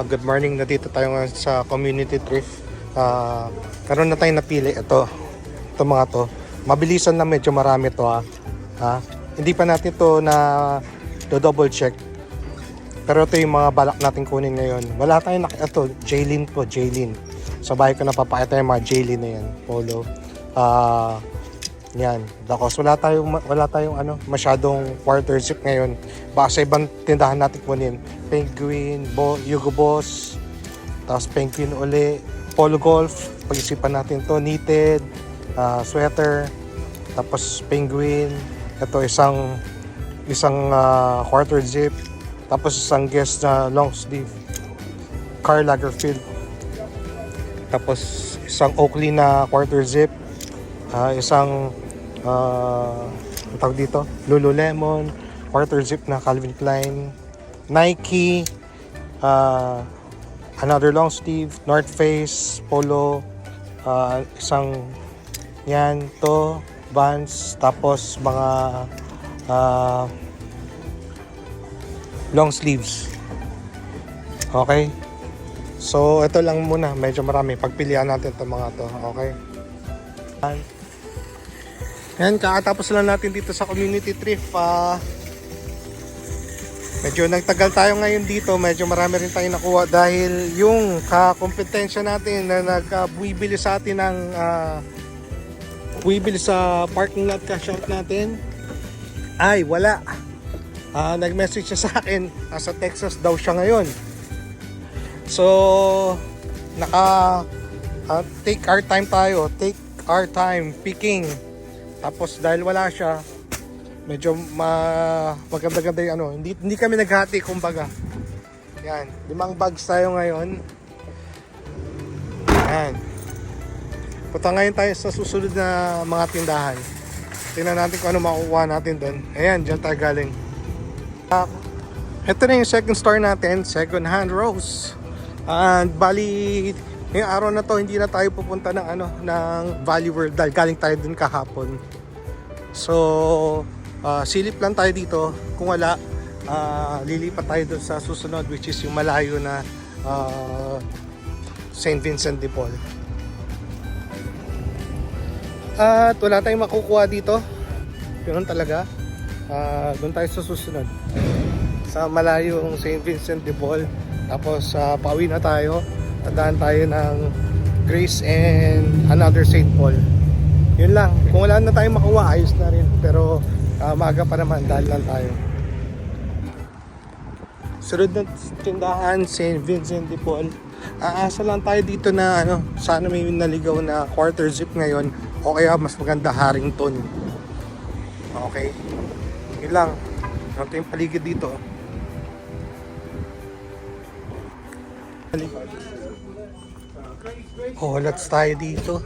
Good morning. Nandito tayo ngayon sa community thrift. Karoon na tayong napili. Ito mga to. Mabilisan na, medyo marami to ha. Hindi pa natin to na double check. Pero ito yung mga balak natin kunin ngayon. Wala tayong ito, Jaylin po, Jaylin. Sa bahay ko napapakita yung mga Jaylin na yan. Polo. Yan. Dakos. Wala tayong masyadong quarter zip ngayon. Baka sa ibang tindahan natin kunin. Penguin, Hugo Boss, tapos Penguin uli, Polo Golf, pag-isipan natin to, knitted, sweater, tapos Penguin, ito isang quarter zip, tapos isang guest na long sleeve, Karl Lagerfeld, tapos isang Oakley na quarter zip, isang ang tawag dito, Lululemon, quarter zip na Calvin Klein, Nike, another long sleeve, North Face, Polo, isang yan to, Vans, tapos mga long sleeves. Okay? So, ito lang muna, medyo marami. Pagpilian natin itong mga to. Okay? Yan, kakatapos lang natin dito sa community thrift. Medyo nagtagal tayo ngayon dito, medyo marami rin tayong nakuha dahil yung kakompetensya natin na nagbuibili sa atin ng buibili sa parking lot cash out natin ay wala. Nag-message siya sa akin, sa Texas daw siya ngayon. So take our time picking. Tapos dahil wala siya, medyo maganda-ganda yung hindi kami naghati kumbaga. Yan, 5 bags tayo ngayon. Yan. Punta ngayon tayo sa susunod na mga tindahan. Tingnan natin kung ano makukuha natin doon. Ayan, dyan tayo galing. Ito na yung second store natin, Second Hand Rose. And bali, ngayong araw na to, hindi na tayo pupunta ng Valley World dahil galing tayo dun kahapon. So, silip lang tayo dito. Kung wala, lilipat tayo dun sa susunod, which is yung malayo na St. Vincent de Paul. At wala tayong makukuha dito. Yun talaga. Doon tayo sa susunod. Sa malayong St. Vincent de Paul. Tapos, pauwi na tayo. Tandaan tayo ng Grace and another St. Paul. Yun lang. Kung wala na tayong makuha, ayos na rin. Pero maaga pa naman, dahil lang tayo. Sunod na tindahan, St. Vincent de Paul. Aasa lang tayo dito na sana may naligaw na quarter zip ngayon o kaya mas maganda Harrington. Okay. Yun lang. Ito yung paligid dito. Let's tayo dito.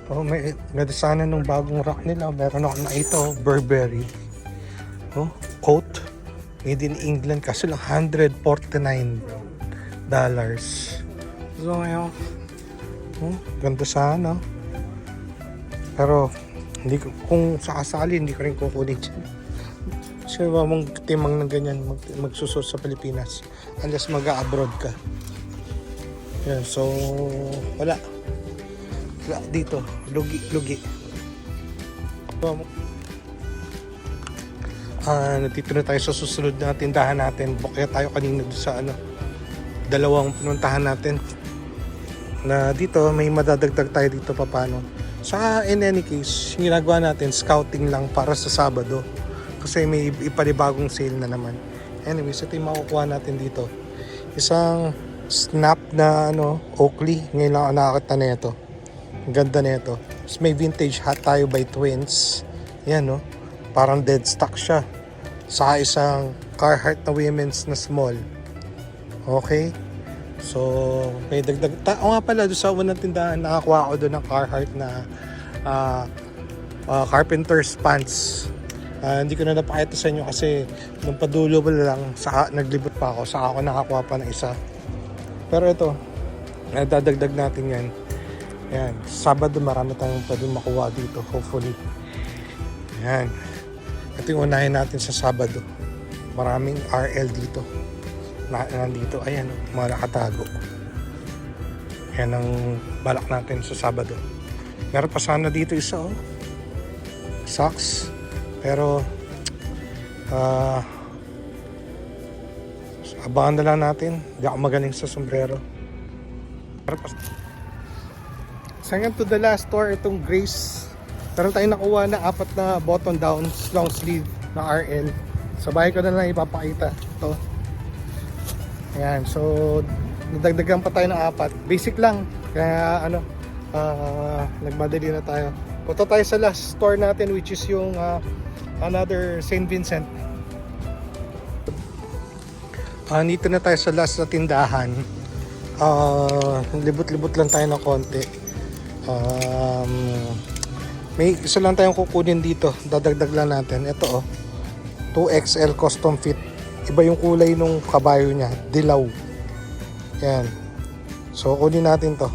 May ganda sana nung bagong rack nila. Meron ako na ito, Burberry. Coat. Made in England. Kasi lang $149. So ngayon, ganda sana. Pero kung sakasali, hindi ko rin kukunin dyan. Kasi mong timang ng ganyan magsusot sa Pilipinas unless mag-abroad ka. Yan, so wala dito, lugi. Nandito na tayo sa susunod na tindahan natin. Kaya tayo kanina sa dalawang pinuntahan natin na dito may madadagdag tayo dito paano. Sa in any case, ginagawa natin scouting lang para sa Sabado kasi may ipanibagong sale na naman. Anyways, ito yung makukuha natin dito. Isang snap na Oakley. Ngayon lang ako nakakita na ito. Ang ganda na ito. May vintage hat tayo by Twins. Yan parang dead stock siya. Saka isang Carhartt na women's na small. Okay. So may dagdag. Nga pala, doon sa unang tindahan nakakuha ako doon ng Carhartt na carpenter's pants. Hindi ko na napakita sa inyo kasi nung padulo lang naglibot pa ako. Saka ako nakakuha pa ng isa. Pero ito, dadagdag natin yan. Yan, Sabado marami tayong pwede makuha dito, hopefully. Yan. Ito yung unahin natin sa Sabado. Maraming RL dito. nandito. Ayan, mga nakatago. Yan ang balak natin sa Sabado. Meron pa sana dito isa, oh. Socks. Pero, abangan na lang natin. Hindi ako magaling sa sombrero. Meron pa. Second to the last store, itong Grace. Meron tayong nakuha na 4 na button down, long sleeve na RL. Sa bahay ko na lang ipapakita. Ito. Ayan, so nadagdagan pa tayo ng 4. Basic lang. Kaya nagmadali na tayo. Punta tayo sa last store natin, which is yung another St. Vincent. Nito na tayo sa last na tindahan. Libot-libot lang tayo ng konti. May isa lang tayong kukunin dito. Dadagdag lang natin. Ito, 2XL custom fit. Iba yung kulay nung kabayo niya. Dilaw. Yan. So, kunin natin to.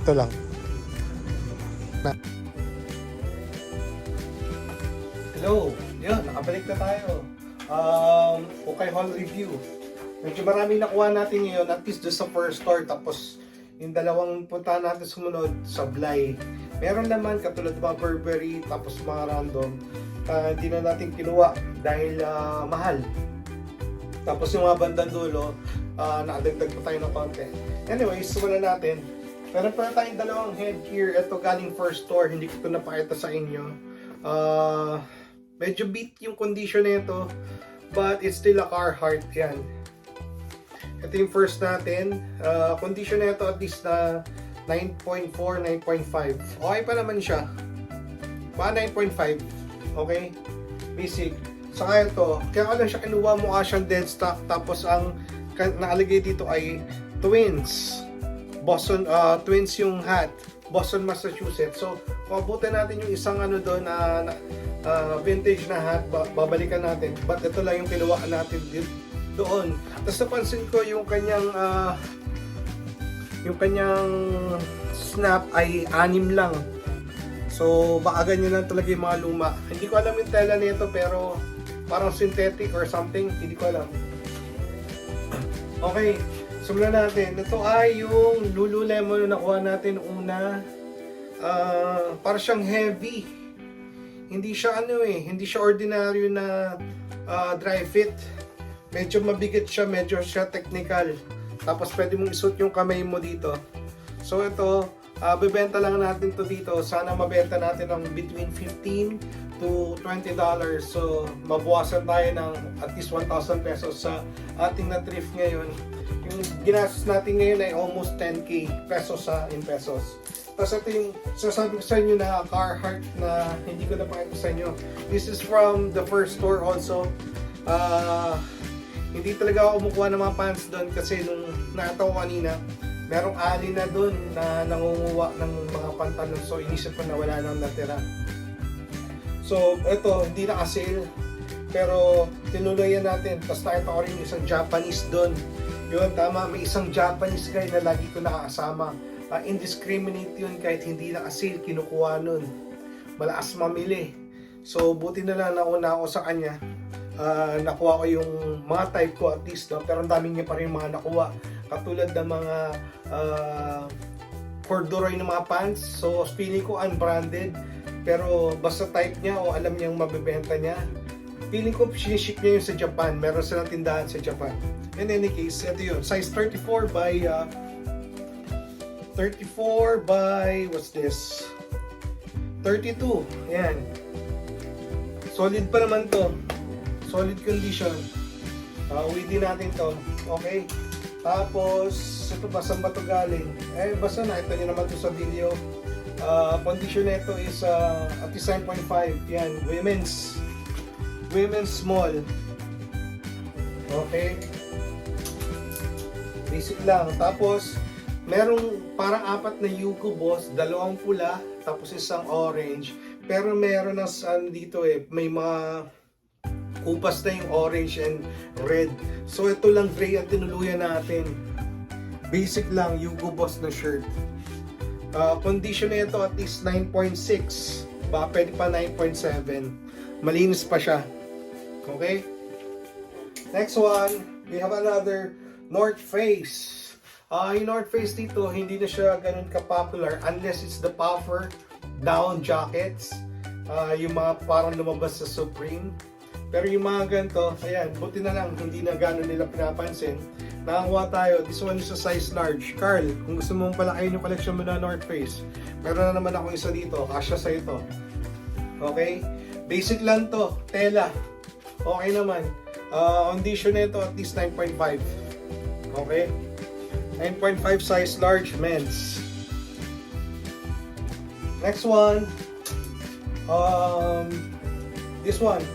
Ito lang. Hello. Yan, nakabalik na tayo. Okay, haul review. Medyo marami nakuha natin ngayon. At least doon sa first store. Tapos, yung dalawang puntahan natin sumunod, sablay. Meron naman katulad mga Burberry, tapos mga random. Hindi na natin kinuha dahil mahal. Tapos yung mga bandang dulo, nakadagdag pa tayo ng konti. Anyways, wala natin. Meron pa tayong dalawang headgear. Ito galing first store, hindi ko ito napakita sa inyo. Medyo beat yung condition nito, but it's still a Carhartt. Yan. Ito yung first natin. Condition nito at least na 9.4, 9.5. Okay pa naman siya. Pa 9.5. Okay? Basic. Saka ito, kaya ko lang siya kinuha, mukha siyang dead stock. Tapos ang nakalagay dito ay Twins. Boston, Twins yung hat. Boston, Massachusetts. So, pabutin natin yung isang doon na vintage na hat, babalikan natin. But ito lang yung kinuha natin doon. Tapos napansin ko yung kanyang snap ay 6 lang. So baka ganyan lang talaga yung mga luma. Hindi ko alam yung tela nito, pero parang synthetic or something, hindi ko alam. Okay, simulan natin. Ito ay yung Lululemon na nakuha natin una. Para siyang heavy. Hindi siya hindi siya ordinaryo na dry fit. Medyo mabigat siya, medyo siya technical. Tapos pwede mong isuot yung kamay mo dito. So ito, bebenta lang natin to dito. Sana mabenta natin ng between $15 to $20. So mabawasan tayo ng at least 1,000 pesos sa ating na thrift ngayon. Yung ginastos natin ngayon ay almost 10k pesos in pesos. Tapos ito yung sasabi ko sa inyo na Carhartt na hindi ko napakita sa inyo. This is from the first store also. Hindi talaga ako kumukuha ng mga pants doon kasi nung nakita ko kanina, merong ali na doon na nangunguha ng mga pantalon. So inisip ko na wala nang natira. So ito, hindi naka-sale. Pero tinuloyan natin. Tapos nakita ko rin isang Japanese doon. Yun, tama. May isang Japanese guy na lagi ko nakakasama. Indiscriminate yun kahit hindi naka-sale, kinukuha nun. Malakas mamili. So buti na lang nauna ako sa kanya. Nakuha ko yung mga type ko at least, no? Pero ang dami niya pa rin mga nakuha. Katulad ng mga corduroy na mga pants. So feeling ko unbranded. Pero basta type niya o alam niyang mabibenta niya. Feeling ko siniship niya yung sa Japan. Meron silang tindahan sa Japan. In any case, ito yun. Size 34 by what's this? 32. Ayan. Solid pa naman to. Solid condition. Uwi natin to. Okay. Tapos, ito ba, saan ba ito galing? Basta nakita nyo naman to sa video. Condition nito is at least 9.5. Yan. Women's small. Okay. Basic lang. Tapos, merong parang 4 na Yuko Boss. 2 pula. Tapos isang orange. Pero meron na dito may mga kupas na yung orange and red. So ito lang gray ang tinuluyan natin. Basic lang, Hugo Boss na shirt. Condition na ito at least 9.6. Baka pwede pa 9.7. Malinis pa siya. Okay? Next one. we have another North Face. Yung North Face dito, hindi na siya ganun ka-popular unless it's the puffer down jackets. Yung mga parang lumabas sa Supreme. Pero yung mga ganito, ayan, buti na lang, hindi na gano'n nila pinapansin. Nakakuha tayo, this one is a size large. Carl, kung gusto mong palakayin yung collection mo na North Face, meron na naman ako isa dito, kasya sa ito. Okay? Basic lang to, tela. Okay naman. Condition nito at least 9.5. Okay? 9.5 size large men's. Next one. This one.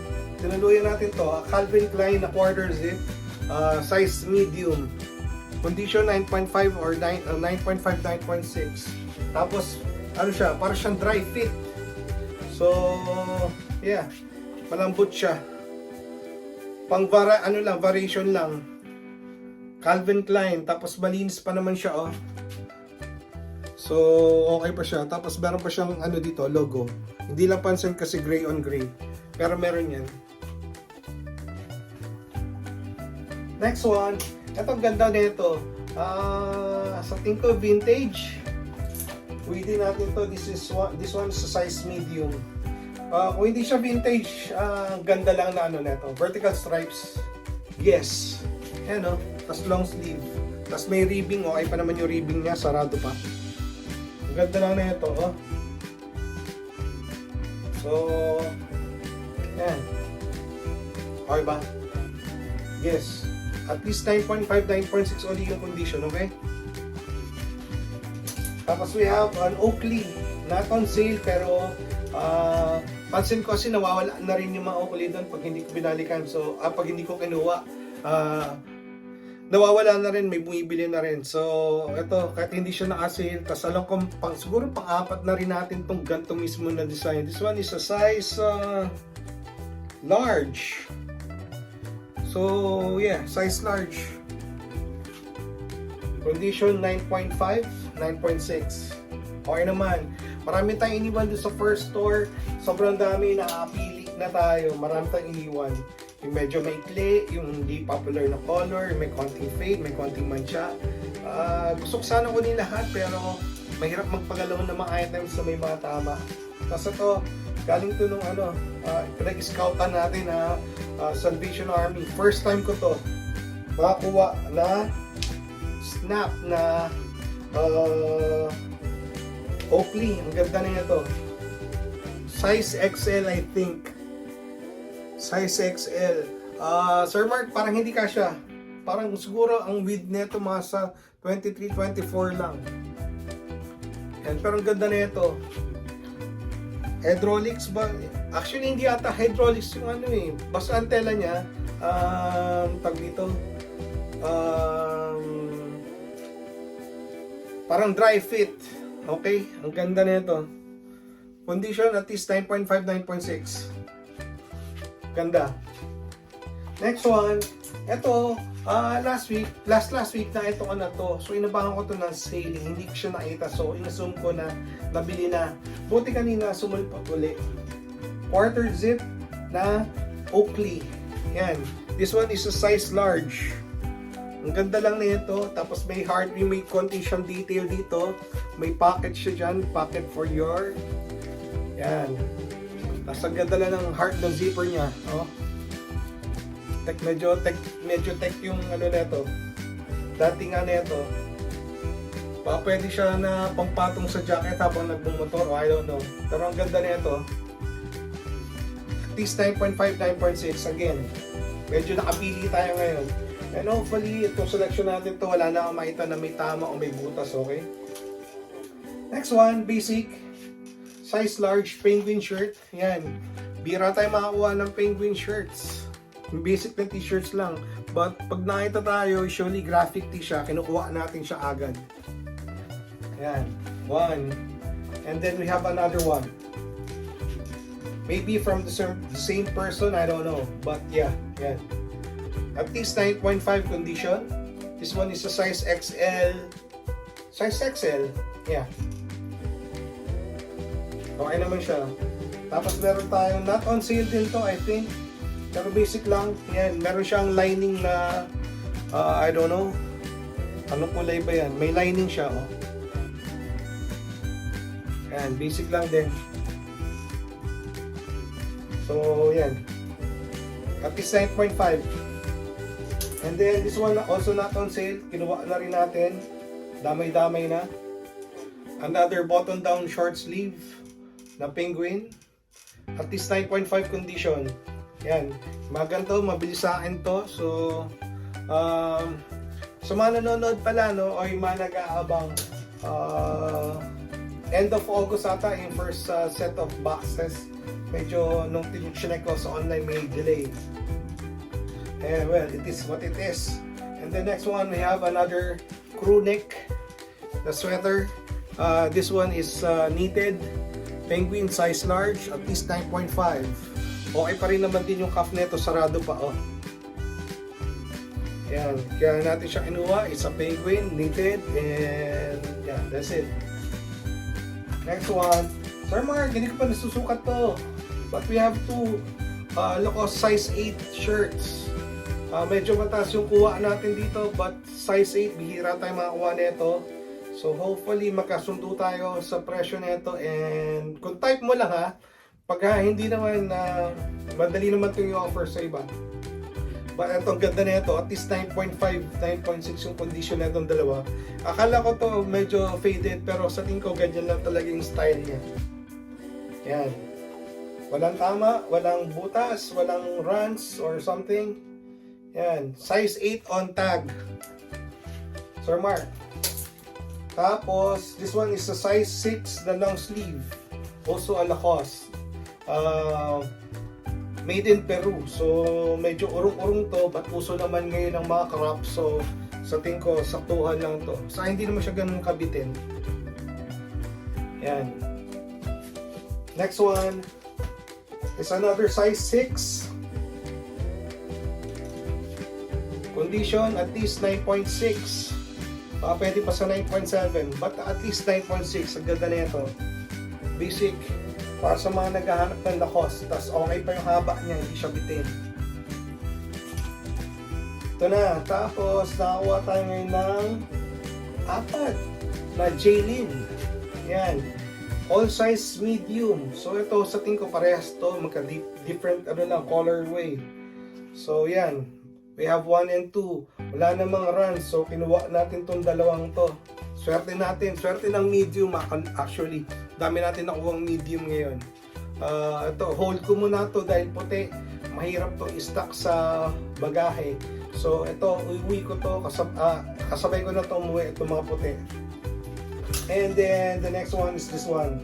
Tinaluyan natin to. Calvin Klein na quarter zip. Size medium. Condition 9.5 or 9.5, 9.6. Tapos, ano siya? Para siyang dry fit. So, yeah. Malambot siya. Variation lang. Calvin Klein, tapos malinis pa naman siya, oh. So, okay pa siya. Tapos meron pa siyang ano dito, logo. Hindi lang pansin kasi gray on gray. Pero meron yan. Next one. Ito, ganda nito. Sa tingin ko, vintage. Pwede natin to. This one is a size medium. Kung hindi siya vintage, ganda lang na ano neto. Vertical stripes. Yes. Ayan, oh. Tapos long sleeve. Tapos may ribbing. Okay pa naman yung ribbing niya. Sarado pa. Ang ganda lang na ito. Oh. So, ayan. Okay ba? Yes. At least 9.5, 9.6 only yung condition. Okay? Tapos we have an Oakley. Not on sale pero pansin ko kasi nawawala na rin yung mga Oakley doon pag hindi ko binalikan. So, pag hindi ko kinuha, nawawala na rin, may bumibili na rin. So, ito, kahit hindi siya naka-sale, tas alam ko, siguro pang-apat na rin natin itong ganito mismo na design. This one is a size large. So, yeah, size large. Condition 9.5, 9.6. Okay naman. Marami tayong iniwan doon sa first store. Sobrang dami, nakapili na tayo. Marami tayong iniwan. Yung medyo maikli, yung hindi popular na color, may konting fade, may konting mancha. Gusto ko sana kunin lahat pero mahirap magpagalaw ng mga items na may mga tama. Tapos ito, galing to nung pinag-scoutan natin Salvation Army. First time ko to makakuha na snap na Oakley. Ang ganda na ito. Size XL I think. Size XL. Sir Mark, parang hindi kasya. Parang siguro ang width nito mga sa 23, 24 lang. Yan, pero ang ganda na ito. Hydraulics ba? Actually, hindi ata hydraulics yung ano eh. Basta ang tela niya, tag dito, parang dry fit. Okay? Ang ganda na ito. Condition at least 9.5, 9.6. Ganda. Next one, ito, last week na ito na to. So inabangan ko to ng sale, hindi ko siya nakita. So inassume ko na nabili na. Buti kanina sumulpot uli. Quarter zip na Oakley. Yan. This one is a size large. Ang ganda lang na ito. Tapos may may konti siyang detail dito. May pocket siya dyan. Pocket for your. Yan. Tapos ang ganda lang ng heart ng zipper niya. Oh. Medyo tech yung ano neto. Dating nga neto. Pwede siya na pampatong sa jacket habang nagmumotor o I don't know. Pero ang ganda nito. At least 9.5, 9.6 again. Medyo nakapili tayo ngayon. And hopefully itong selection natin to wala na akong makita na may tama o may butas, okay? Next one, basic. Size large penguin shirt. Yan. Bira tayo makakuha ng penguin shirts. Yung basic na t-shirts lang. But pag nakita tayo, usually graphic tee siya, kinukuha natin siya agad. Yan. One. And then we have another one. Maybe from the same person, I don't know. But yeah, yan. At least 9.5 condition. This one is a size XL. Size XL. Yeah. Okay naman siya. Tapos meron tayong not on sale din to, I think. Pero basic lang. Yan, meron siyang lining na I don't know. Anong kulay ba yan? May lining siya, oh. Yan, basic lang din. So, yan. At least 9.5. And then, this one also not on sale. Kinuha na rin natin. Damay-damay na. Another button-down short sleeve na penguin. At least 9.5 condition. Yan. Maganto, mabilis sa akin to. So, sa mga nanonood pala, no, o yung mga nag-aabang, end of August ata yung first set of boxes. Medyo nung chinek ko sa online may delay. And well, it is what it is. And the next one, we have another crew neck, the sweater. This one is knitted, penguin size large, at least 9.5. Okay pa rin naman din yung cuff neto, sarado pa, oh. Yan, kaya natin siya kinuha. It's a penguin, knitted, and yeah, that's it. Next one. Sir Mark, hindi ko pa nasusukat to. But we have two Lacoste size 8 shirts. Medyo mataas yung kuha natin dito, but size 8, bihira tayo makakuha nito. So hopefully magkasundo tayo sa presyo nito, and kung type mo lang ha, pag hindi naman madali naman itong i-offer sa iba. But itong ganda na ito, at least 9.5, 9.6 yung condition na itong dalawa. Akala ko to medyo faded, pero sa tingin ko ganyan lang talaga yung style niya. Yan. Walang tama, walang butas, walang runs or something. Yan. Size 8 on tag. Sir Mark. Tapos, this one is a size 6 na long sleeve. Also a Lacoste. Made in Peru. So, medyo urong-urong to, but uso naman ngayon ng mga crop. So, sa tingin ko, saktuhan lang to. Sa hindi naman siya ganun kabitin. Yan. Next one is another size 6. Condition, at least 9.6. Pwede pa sa 9.7, but at least 9.6. Ang ganda na ito. Basic. Para sa mga naghahanap ng Lacoste, tas okay pa yung haba niya, hindi siya bitin. Ito na, tapos nakakuha tayo ngayon ng 4 na J-Lin. Yan. All size medium. So ito, sa tingin ko parehas to, magka-different colorway. So yan, we have 1 and 2. Wala namang runs, so kinuha natin tong dalawang to. Swerte natin, swerte ng medium actually. Dami natin nakuha ng medium ngayon. Ito, hold ko muna to dahil puti. Mahirap to i-stock sa bagahe. So ito, uwi ko to, kasabay ko na to umuwi itong mga puti. And then the next one is this one.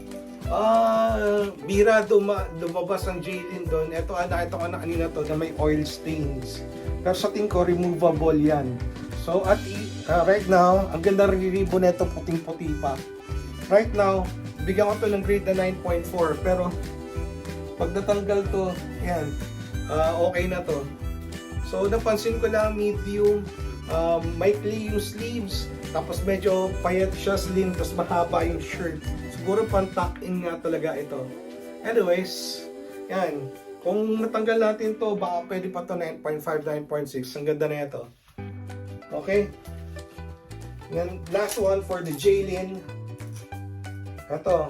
Bira lumabas ang J-Lin doon. Ito, nakita ko na kanina to na may oil stains. Pero sa tingin ko, removable yan. So at right now, ang ganda rin ribbon nito, puting-puti pa. Right now, bigyan ko to ng grade na 9.4. Pero pag natanggal to, yan, okay na to. So napansin ko lang medium, maikli yung sleeves, tapos medyo payat siya, slim, tapos mahaba yung shirt. Siguro pang tuck-in nga talaga ito. Anyways, yan. Kung natanggal natin to, baka pwede pa to 9.5, 9.6. Ang ganda na ito. Okay? Then, last one for the J-Lin. Ito.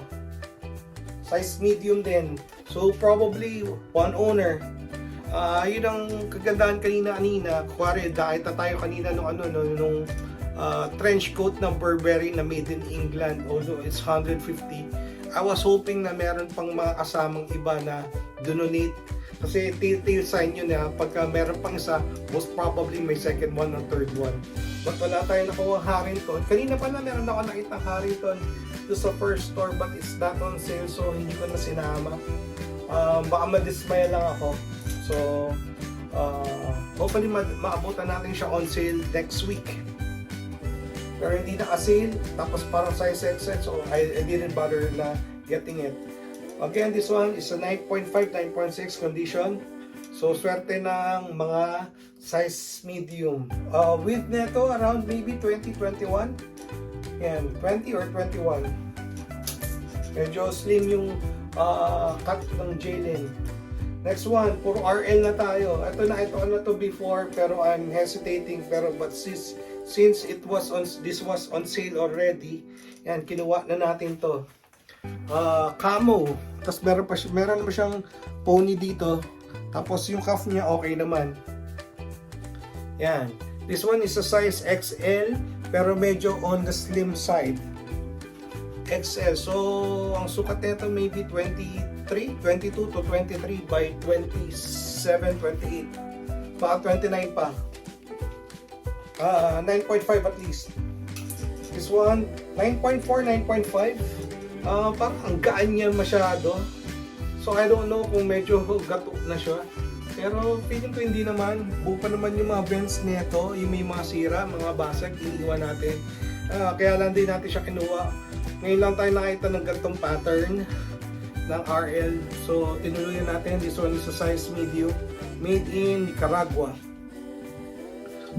Size medium din. So, probably one owner. Yun ang kagandahan kanina. Kuwari, dahil tayo kanina nung trench coat ng Burberry na made in England, although it's 150. I was hoping na meron pang mga kasamang iba na donate. Kasi telltale sign yun na pagka meron pang isa, most probably may second one or third one. But wala tayo nakuha Harrington. Kanina pala meron ako nakita Harrington to sa first store, but it's not on sale, so hindi ko na sinama. Baka madismaya lang ako. So, hopefully maabutan natin siya on sale next week. Pero hindi naka-sale, tapos parang size set, so I didn't bother na getting it. Again, this one is a 9.5, 9.6 condition. So, swerte ng mga size medium. Width nito around maybe 20, 21. Yan, 20 or 21. Medyo slim yung cut ng J-Lin. Next one, puro RL na tayo. Ito na to before, pero I'm hesitating. But since this was on sale already, yan, kinuha na natin to. Camo. Tapos meron naman siyang pony dito. Tapos yung cuff niya okay naman. Yan. This one is a size XL, pero medyo on the slim side. XL. So, ang sukat nito maybe 22 to 23 by 27, 28. Baka 29 pa. 9.5 at least. This one, 9.4, 9.5. Parang ang gaan niya masyado. So, I don't know kung medyo gato na siya. Pero feeling ko hindi naman. Buo pa naman yung mga vents nito. Yung may mga sira, mga basag, iniiwan natin. Kaya lang din natin siya kinuha. Ngayon lang tayo nakita ng ganitong pattern ng RL. So, tinuluyan natin. This one is a size medium. Made in Nicaragua.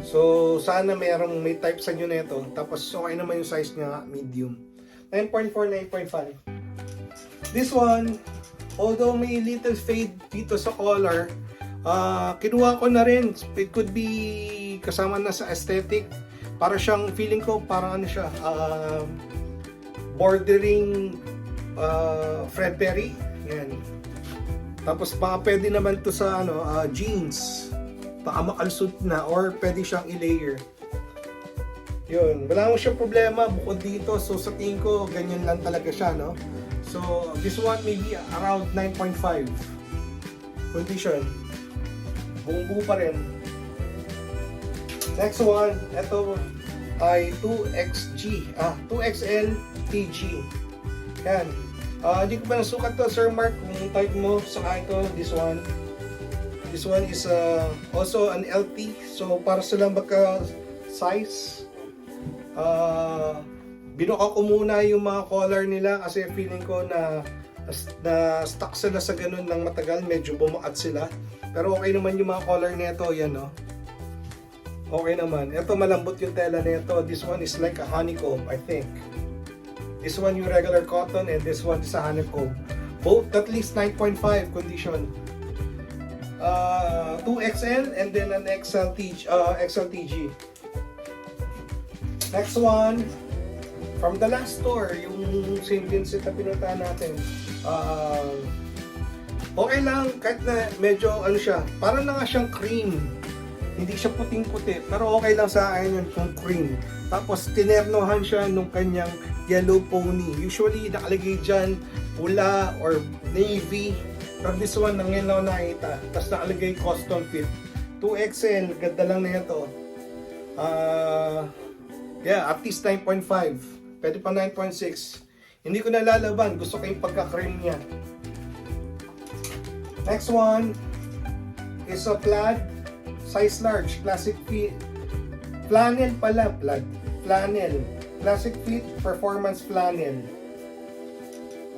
So, sana may type sa nyo nito. Tapos, okay naman yung size niya, medium. 9.4, 9.5. This one, although may little fade dito sa color, kinuha ko na rin. It could be kasama na sa aesthetic. Para siyang, feeling ko, parang ano siya, bordering Fred Perry. Yan. Tapos baka pwede naman to sa jeans. Baka makalsut na or pwede siyang i-layer. Yun. Wala mo siyang problema bukod dito. So sa tingin ko, ganyan lang talaga siya, no? So this one maybe around 9.5. Condition. Buong-buo pa rin. Next one, ito ay 2XL TG. Yan. Hindi ko ba nasukat to, Sir Mark, kung type mo, saka ito, this one. This one is also an LT. So, para sila magka-size. Binuka ko muna yung mga color nila kasi feeling ko na stuck sila sa ganun ng matagal. Medyo bumukat sila. Pero okay naman yung mga color nito. Yan, no? Okay naman. Ito malambot yung tela nito. This one is like a honeycomb, I think. This one yung regular cotton and this one is a honeycomb. Both at least 9.5 condition. 2XL and then an XLTG. Next one, from the last store, yung St. Vincent na pinuntahan natin. Okay lang, kahit na medyo siya, parang na nga siyang cream. Hindi siya puting-puti, pero okay lang sa akin yun kung cream. Tapos tinernohan siya nung kanyang yellow pony. Usually nakalagay dyan pula or navy. Pero this one, ngayon lang nakita. Tapos nakalagay custom fit. 2XL, ganda lang na ito. Yeah, at least 9.5. Pwede pa 9.6. Hindi ko nalalaban. Gusto ko yung pagka-cream niya. Next one is a plaid. Size large, classic fit. Flannel pala, flannel. Classic fit, performance flannel.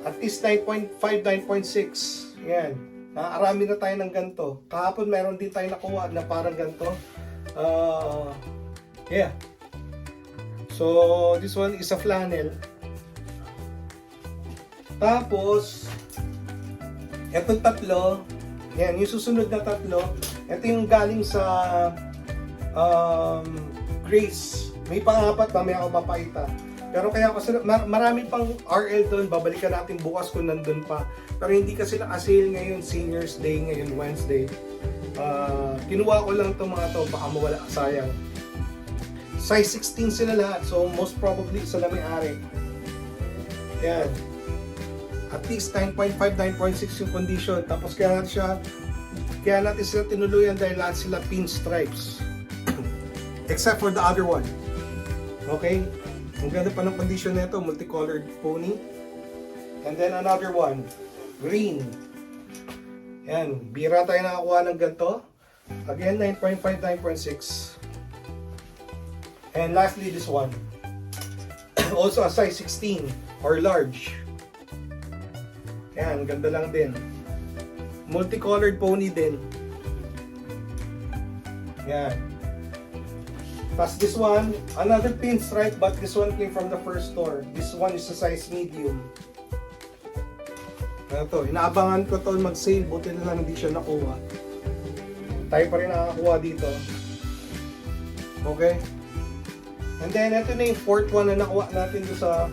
At least 9.5, 9.6. Yan. Nakarami na tayo ng ganito. Kahapon meron din tayo nakuha na parang ganito. Yeah. So, this one is a flannel. Tapos, etong tatlo. Yan, yung susunod na tatlo. Ito yung galing sa Grace. May pang-apat, mamaya ako papakita. Pero kaya kasi marami pang RL doon, babalikan natin bukas kung nandun pa. Pero hindi kasi naka-sale ngayon, Seniors Day ngayon, Wednesday. Kinuha ko lang itong mga to, baka mawala, sayang. Size 16 sila lahat, so most probably isa na may-ari. Yan. At least 9.5, 9.6 yung condition. Tapos kaya natin sila tinuluyan dahil lahat sila pinstripes. Except for the other one. Okay? Ang ganda pa ng condition nito, multicolored pony. And then another one, green. Yan, bira tayo nakakuha ng ganito. Again, 9.5, 9.6. And lastly, this one. Also a size 16 or large. Yan, ganda lang din. Multicolored pony din. Yan. Plus this one, another pinstripe, but this one came from the first store. This one is a size medium. Ano to, inaabangan ko to mag-sale, buti na lang hindi siya nakuha. Tayo pa rin nakakakuha dito. Okay. And then, ito na yung fourth one na nakuha natin doon sa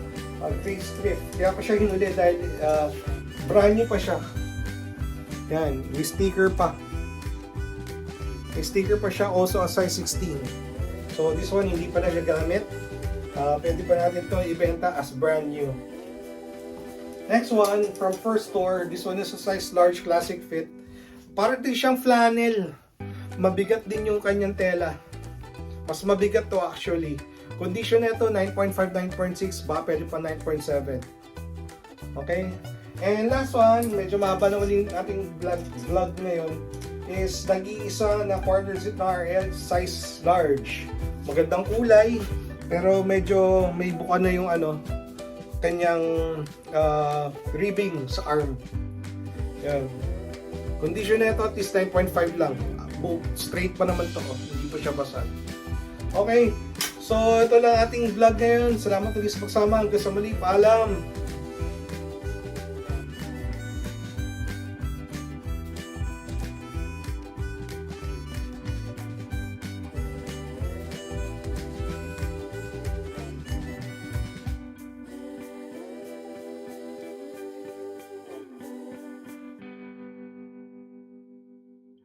facelift. Kaya pa siya hinuli dahil brand new pa siya. Yan, may sticker pa. May sticker pa siya, also a size 16. So, this one hindi pa na gagamit. Pwede pa natin ito ibenta as brand new. Next one, from First Store. This one is a size large classic fit. Parang din siyang flannel. Mabigat din yung kanyang tela. Mas mabigat to actually. Condition nito 9.5, 9.6, ba pwede pa 9.7. Okay? And last one, medyo mahaba na ulit ating vlog ngayon, is nag-iisa na quarter zip na RL, size large. Magandang kulay, pero medyo may buka na yung kanyang ribbing sa arm. Yan. Condition na ito at least 9.5 lang. Straight pa naman to. Hindi pa siya basag. Okay. So, ito lang ating vlog ngayon. Salamat ulit sa pagsama. Hanggang sa muli. Paalam!